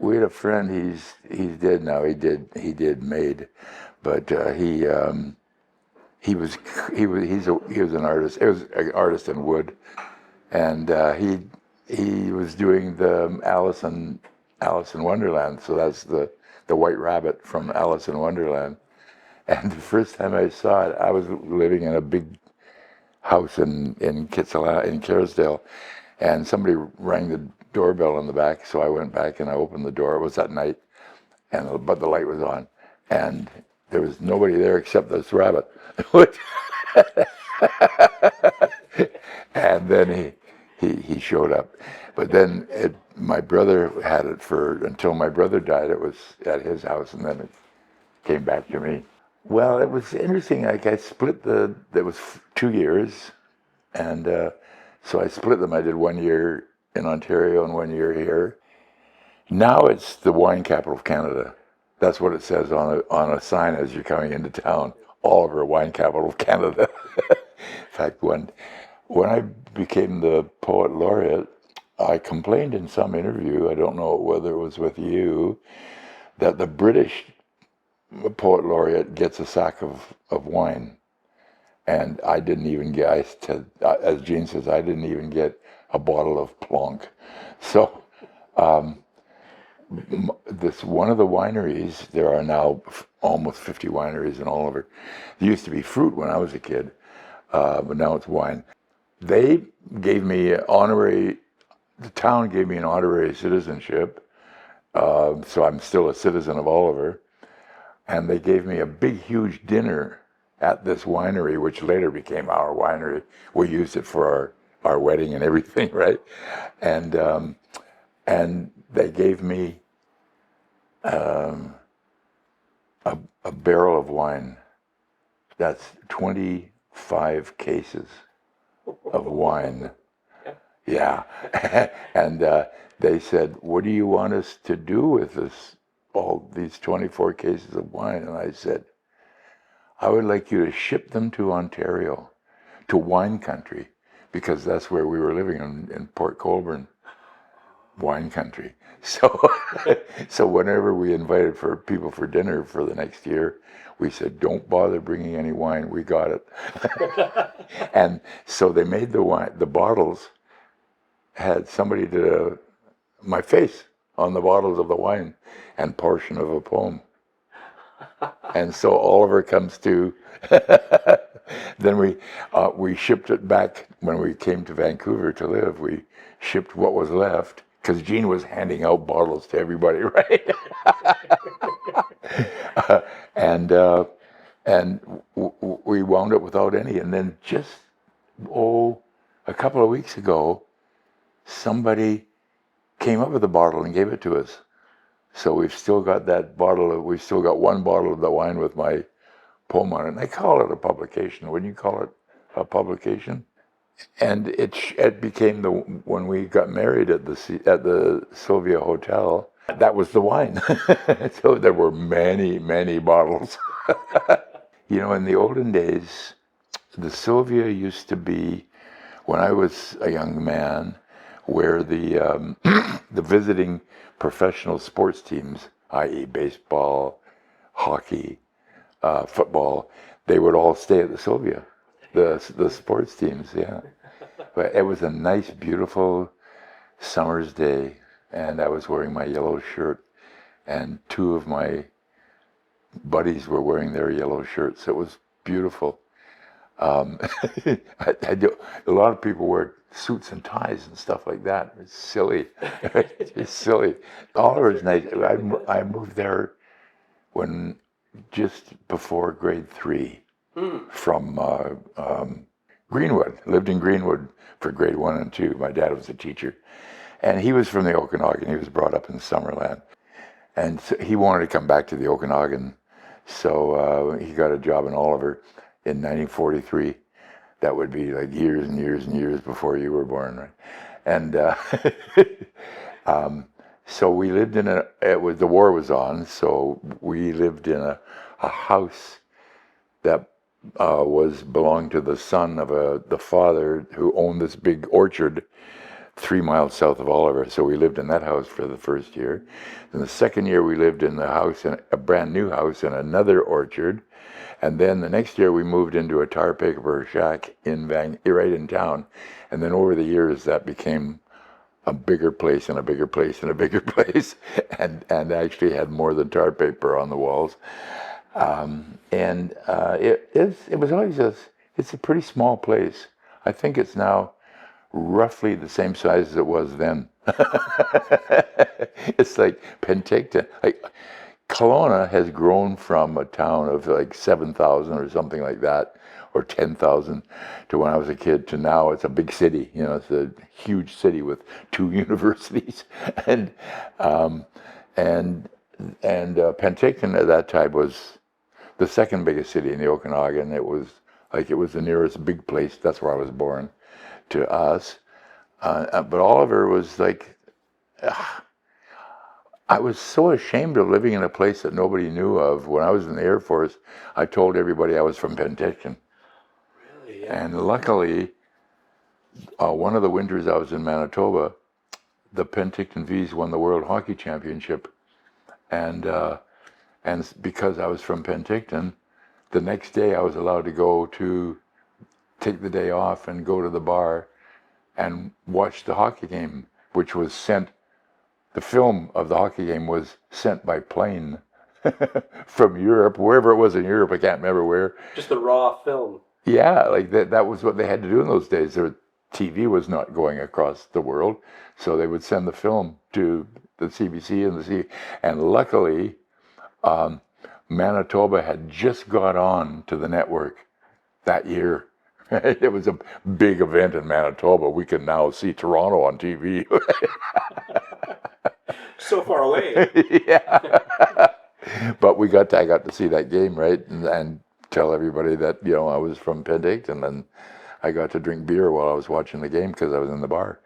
we had a friend. He's dead now. He did made, but he was he was an artist. He was an artist in wood, and he was doing the Alice in Wonderland. So that's the White Rabbit from Alice in Wonderland. And the first time I saw it, I was living in a big house in Kitsilano, in Kerrisdale, and somebody rang the doorbell in the back. So I went back and I opened the door. It was at night, but the light was on, and there was nobody there except this rabbit. And then he showed up. But then my brother had it for until my brother died. It was at his house, and then it came back to me. Well, it was interesting. Like I split there was 2 years, and so I split them. I did 1 year in Ontario and 1 year here. Now it's the wine capital of Canada. That's what it says on a sign as you're coming into town. Oliver, wine capital of Canada. In fact, when I became the poet laureate, I complained in some interview, I don't know whether it was with you, that the British poet laureate gets a sack of wine. And I didn't even get, as Jean says, I didn't even get a bottle of Plonk. So this one of the wineries, there are now almost 50 wineries in Oliver. There used to be fruit when I was a kid, but now it's wine. They gave me the town gave me an honorary citizenship, so I'm still a citizen of Oliver. And they gave me a big, huge dinner at this winery, which later became our winery. We used it for our wedding and everything, right? And they gave me a barrel of wine. That's 25 cases of wine. Yeah. And they said, what do you want us to do with all these 24 cases of wine? And I said, I would like you to ship them to Ontario, to wine country, because that's where we were living in Port Colborne, wine country. So, so whenever we invited people for dinner for the next year, we said, don't bother bringing any wine, we got it. And so they made the wine, the bottles had somebody did my face on the bottles of the wine and portion of a poem. And so Oliver comes to, then we shipped it back when we came to Vancouver to live. We shipped what was left, because Jean was handing out bottles to everybody, right? And we wound up without any. And then just, a couple of weeks ago, somebody came up with a bottle and gave it to us. So we've still got we've still got one bottle of the wine with my poem on it. And I call it a publication. Wouldn't you call it a publication? And it became when we got married at the Sylvia Hotel, that was the wine. So there were many, many bottles. In the olden days, the Sylvia used to be, when I was a young man, where the the visiting professional sports teams, i.e. baseball, hockey, football, they would all stay at the Sylvia, the sports teams, yeah. But it was a nice, beautiful summer's day, and I was wearing my yellow shirt, and two of my buddies were wearing their yellow shirts. It was beautiful. A lot of people wear suits and ties and stuff like that. It's silly. It's silly. Oliver is nice. I moved there just before grade 3 from Greenwood. Lived in Greenwood for grade 1 and 2. My dad was a teacher. And he was from the Okanagan. He was brought up in Summerland. And so he wanted to come back to the Okanagan. So he got a job in Oliver in 1943. That would be like years and years and years before you were born, right? And so we lived in the war was on, so we lived in a house that belonged to the son of the father who owned this big orchard 3 miles south of Oliver. So we lived in that house for the first year. Then the second year we lived in the house, in a brand new house in another orchard. And then the next year we moved into a tar paper shack right in town. And then over the years that became a bigger place and a bigger place and a bigger place, and actually had more than tar paper on the walls. It was always it's a pretty small place. I think it's now roughly the same size as it was then. It's like Penticton. Like Kelowna has grown from a town of like 7,000 or something like that, or 10,000, to when I was a kid, to now it's a big city. You know, it's a huge city with 2 universities, and Penticton at that time was the second biggest city in the Okanagan. It was the nearest big place. That's where I was born, to us. But Oliver was like, I was so ashamed of living in a place that nobody knew of. When I was in the Air Force, I told everybody I was from Penticton. Really? Yeah. And luckily, one of the winters I was in Manitoba, the Penticton Vees won the World Hockey Championship. And because I was from Penticton, the next day I was allowed to take the day off and go to the bar and watch the hockey game, which was sent. The film of the hockey game was sent by plane from Europe, wherever it was in Europe. I can't remember where. Just the raw film. Yeah, like that was what they had to do in those days. Their TV was not going across the world, so they would send the film to the CBC and luckily, Manitoba had just got on to the network that year. It was a big event in Manitoba. We can now see Toronto on TV. So far away. Yeah. But I got to see that game, right? And tell everybody that, I was from Penticton, and I got to drink beer while I was watching the game because I was in the bar.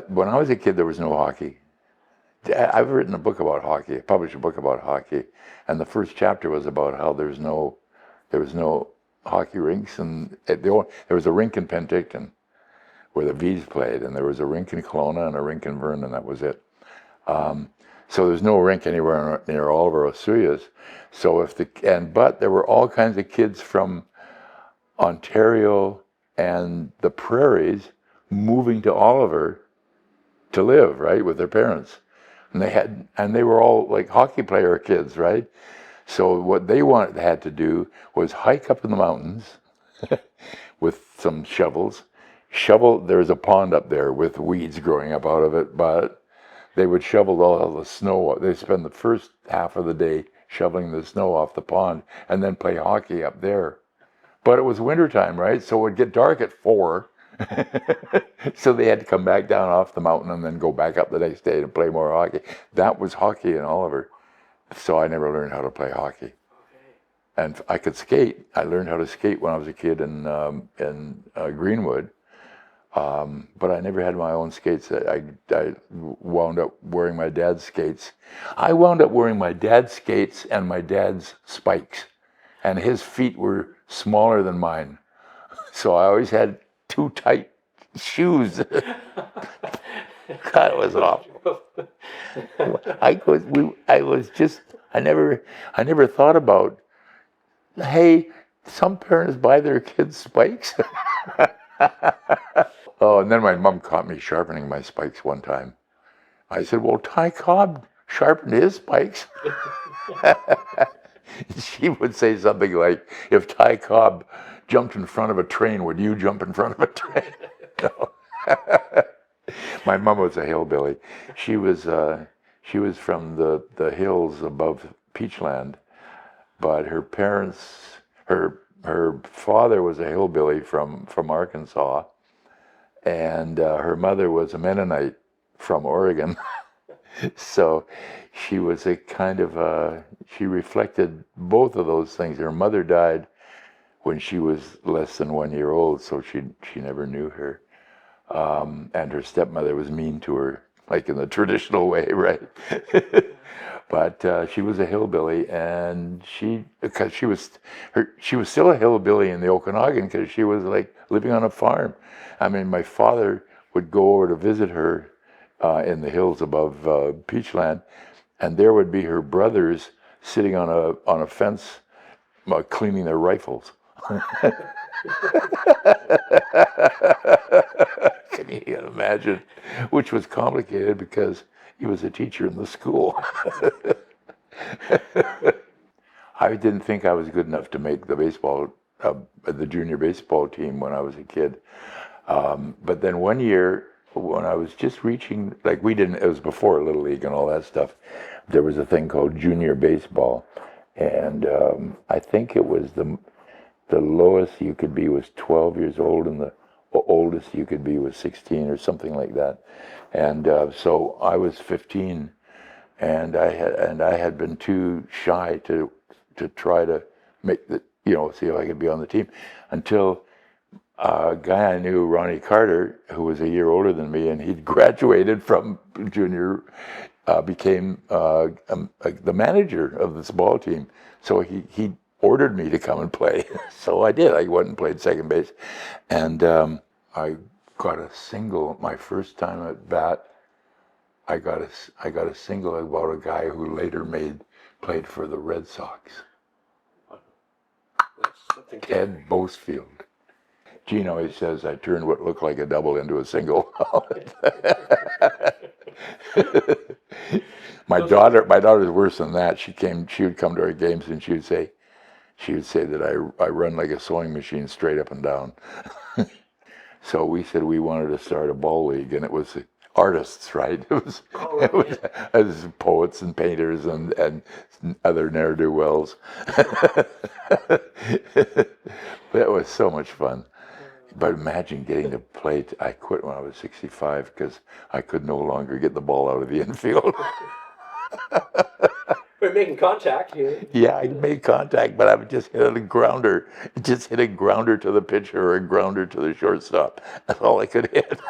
When I was a kid, there was no hockey. I've written a book about hockey. I published a book about hockey, and the first chapter was about how there was no hockey rinks, and there was a rink in Penticton where the Vees played, and there was a rink in Kelowna and a rink in Vernon. That was it. So there's no rink anywhere near Oliver Osuyas. So but there were all kinds of kids from Ontario and the prairies moving to Oliver to live, right, with their parents. And they were all like hockey player kids, right? So what they had to do was hike up in the mountains with some shovels. There's a pond up there with weeds growing up out of it, but they would shovel all the snow. They spend the first half of the day shoveling the snow off the pond and then play hockey up there. But it was wintertime, right? So it would get dark at 4. So they had to come back down off the mountain and then go back up the next day to play more hockey. That was hockey in Oliver. So I never learned how to play hockey. Okay. And I could skate. I learned how to skate when I was a kid in Greenwood. But I never had my own skates. I wound up wearing my dad's skates. I wound up wearing my dad's skates and my dad's spikes. And his feet were smaller than mine. So I always had 2 tight shoes. God, it was awful. I never thought about, hey, some parents buy their kids spikes. Oh, and then my mom caught me sharpening my spikes one time. I said, well, Ty Cobb sharpened his spikes. She would say something like, if Ty Cobb jumped in front of a train, would you jump in front of a train? No. My mom was a hillbilly. She was from the hills above Peachland, but her father was a hillbilly from Arkansas, and her mother was a Mennonite from Oregon. So she was she reflected both of those things. Her mother died when she was less than 1 year old, so she never knew her. And her stepmother was mean to her, like in the traditional way, right? But she was a hillbilly, and she was still a hillbilly in the Okanagan because she was like living on a farm. I mean, my father would go over to visit her in the hills above Peachland, and there would be her brothers sitting on a fence cleaning their rifles. Can you imagine? Which was complicated because he was a teacher in the school. I didn't think I was good enough to make the junior baseball team when I was a kid. But then one year, when I was just reaching, like it was before Little League and all that stuff, there was a thing called junior baseball. And I think it was the lowest you could be was 12 years old, and the oldest you could be was 16 or something like that. And so I was 15, and I had been too shy to try to make see if I could be on the team, until a guy I knew, Ronnie Carter, who was a year older than me, and he'd graduated from junior, became the manager of this ball team. So he ordered me to come and play. So I did. I went and played second base, and I got a single my first time at bat. I got a single about a guy who later played for the Red Sox. Ted Bosefield. Gene always says I turned what looked like a double into a single. My daughter's worse than that. She would come to our games and she would say that I run like a sewing machine straight up and down. So we said we wanted to start a ball league, and it was artists, right? It was poets and painters and other ne'er-do-wells. That was so much fun. But imagine getting to play. I quit when I was 65 because I could no longer get the ball out of the infield. We're making contact here. Yeah, I made contact, but I would just hit a grounder. Just hit a grounder to the pitcher or a grounder to the shortstop. That's all I could hit.